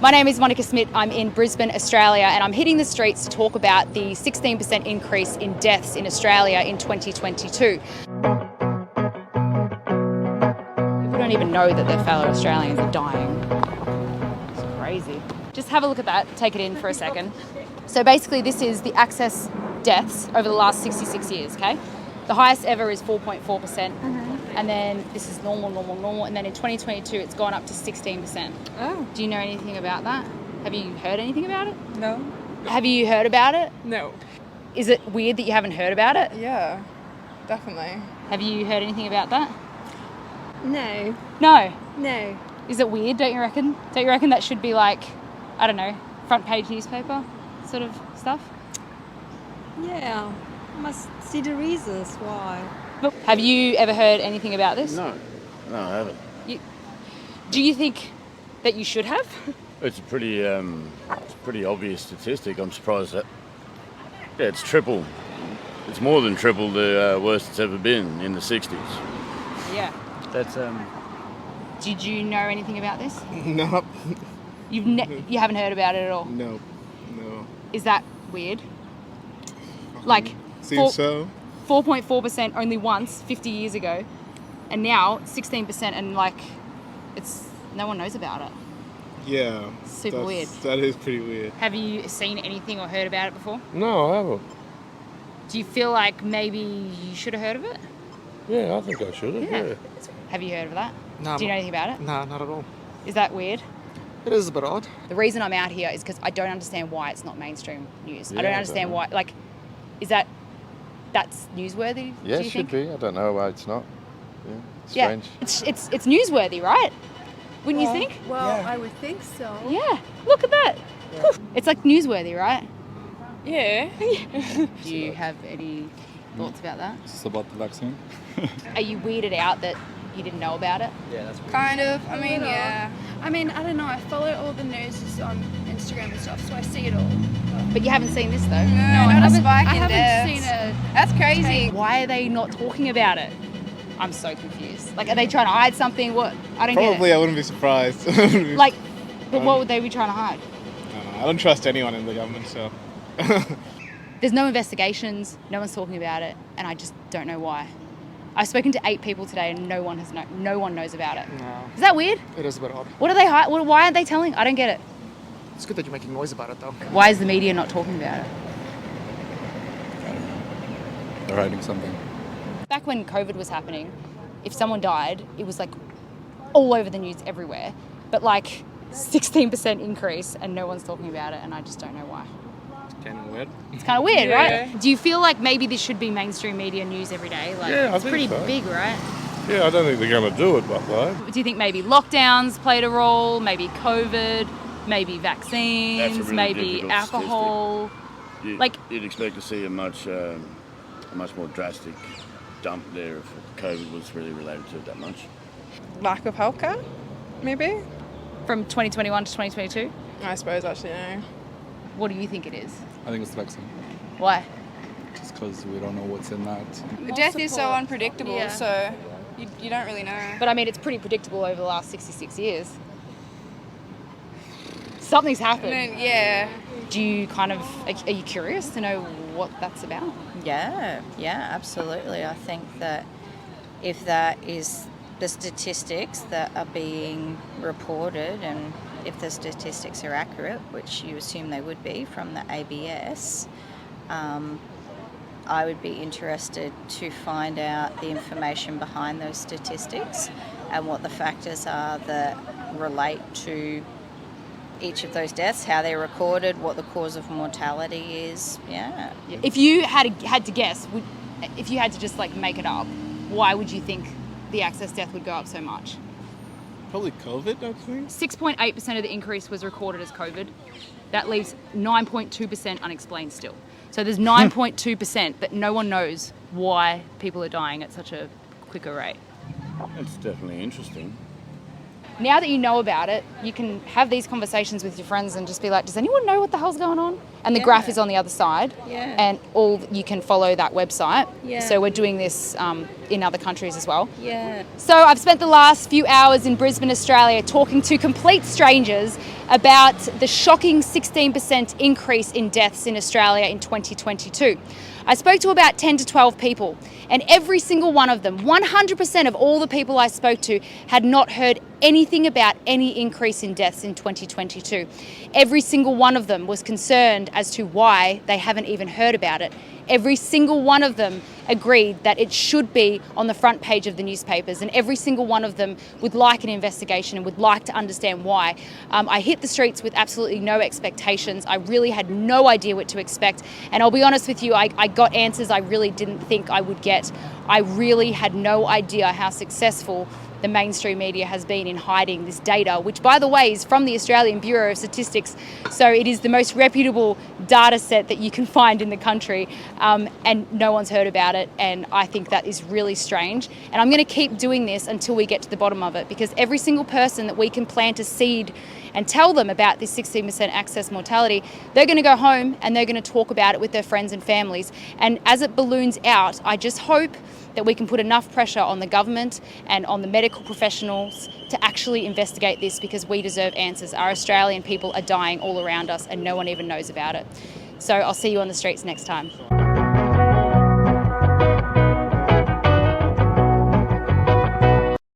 My name is Monica Smit. I'm in Brisbane, Australia, and I'm hitting the streets to talk about the 16% increase in deaths in Australia in 2022. People don't even know that their fellow Australians are dying. It's crazy. Just have a look at that, take it in for a second. So basically this is the access deaths over the last 66 years, okay? The highest ever is 4.4%. And then this is normal. And then in 2022, it's gone up to 16%. Oh. Do you know anything about that? Have you heard anything about it? No. Have you heard about it? No. Is it weird that you haven't heard about it? Yeah, definitely. Have you heard anything about that? No. No. No. Is it weird, don't you reckon? Don't you reckon that should be like, I don't know, front page newspaper sort of stuff? Yeah. Must see the reasons why. Have you ever heard anything about this? No, I haven't. Do you think that you should have? It's a pretty obvious statistic. I'm surprised that. Yeah, it's triple. It's more than triple the worst it's ever been in the 60s. Yeah. That's Did you know anything about this? No. You haven't heard about it at all? No. Is that weird? Like, Seems so. 4.4% only once 50 years ago, and now 16%, and like, it's no one knows about it. Yeah. Super weird. That is pretty weird. Have you seen anything or heard about it before? No, I haven't. Do you feel like maybe you should have heard of it? Yeah, I think I should have. Yeah. Have you heard of that? No. Do you know anything about it? No, not at all. Is that weird? It is a bit odd. The reason I'm out here is because I don't understand why it's not mainstream news. Yeah, I don't I understand don't why. Like, is that's newsworthy? Yeah, do it you should think? be. I don't know why it's not. Yeah, strange. It's newsworthy, right? Wouldn't you think? Well, I would think so. Yeah. Look at that. Whew. It's like newsworthy, right? Yeah. Do you have any thoughts about that? It's about the vaccine. Are you weirded out that you didn't know about it? Yeah, that's Kind of. I mean, yeah. I mean, I don't know. I follow all the news on Instagram and stuff, so I see it all. But you haven't seen this though. No, not a spike I in haven't deaths. seen a. That's crazy. Why are they not talking about it? I'm so confused. Like, are they trying to hide something? What? I don't Probably, get I wouldn't be surprised. it. Like, but what would they be trying to hide? I don't trust anyone in the government, so. There's no investigations. No one's talking about it, and I just don't know why. I've spoken to 8 people today, and no one knows about it. No. Is that weird? It is a bit odd. What are they hide? Why aren't they telling? I don't get it. It's good that you're making noise about it, though. Why is the media not talking about it? They're hiding something. Back when COVID was happening, if someone died, it was like all over the news everywhere. But like 16% increase and no one's talking about it, and I just don't know why. Kind of weird. It's kind of weird, Yeah. right? Do you feel like maybe this should be mainstream media news every day? Like, Yeah, I it's think pretty so. big, right? Yeah, I don't think they're going to do it, but though. Do you think maybe lockdowns played a role? Maybe COVID? Maybe vaccines? That's a really maybe difficult alcohol? Like- You'd expect to see a much more drastic dump there if COVID was really related to it that much. Lack of healthcare, maybe. From 2021 to 2022? I suppose actually no. What do you think it is? I think it's the vaccine. Why? Just because we don't know what's in that. Death is so unpredictable, Yeah. so you don't really know. But I mean, it's pretty predictable over the last 66 years. Something's happened. I mean, yeah. Do you are you curious to know what that's about? Yeah, absolutely. I think that if that is the statistics that are being reported, and if the statistics are accurate, which you assume they would be from the ABS, I would be interested to find out the information behind those statistics and what the factors are that relate to each of those deaths, how they're recorded, what the cause of mortality is. Yeah. If you had to guess, if you had to just like make it up, why would you think the access death would go up so much? Probably COVID, I think. 6.8% of the increase was recorded as COVID. That leaves 9.2% unexplained still. So there's 9.2% that no one knows why people are dying at such a quicker rate. It's definitely interesting. now that you know about it, you can have these conversations with your friends and just be like, does anyone know what the hell's going on? And the graph is on the other side. Yeah. And you can follow that website. Yeah. So we're doing this in other countries as well. Yeah. So I've spent the last few hours in Brisbane, Australia, talking to complete strangers about the shocking 16% increase in deaths in Australia in 2022. I spoke to about 10 to 12 people, and every single one of them, 100% of all the people I spoke to, had not heard anything about any increase in deaths in 2022. Every single one of them was concerned as to why they haven't even heard about it. Every single one of them agreed that it should be on the front page of the newspapers, and every single one of them would like an investigation and would like to understand why. I hit the streets with absolutely no expectations. I really had no idea what to expect, and I'll be honest with you, I got answers I really didn't think I would get. I really had no idea how successful the mainstream media has been in hiding this data, which, by the way, is from the Australian Bureau of Statistics. So it is the most reputable data set that you can find in the country, and no one's heard about it. And I think that is really strange. And I'm going to keep doing this until we get to the bottom of it, because every single person that we can plant a seed and tell them about this 16% access mortality, they're going to go home and they're going to talk about it with their friends and families. And as it balloons out, I just hope that we can put enough pressure on the government and on the medical professionals to actually investigate this, because we deserve answers. Our Australian people are dying all around us and no one even knows about it. So I'll see you on the streets next time.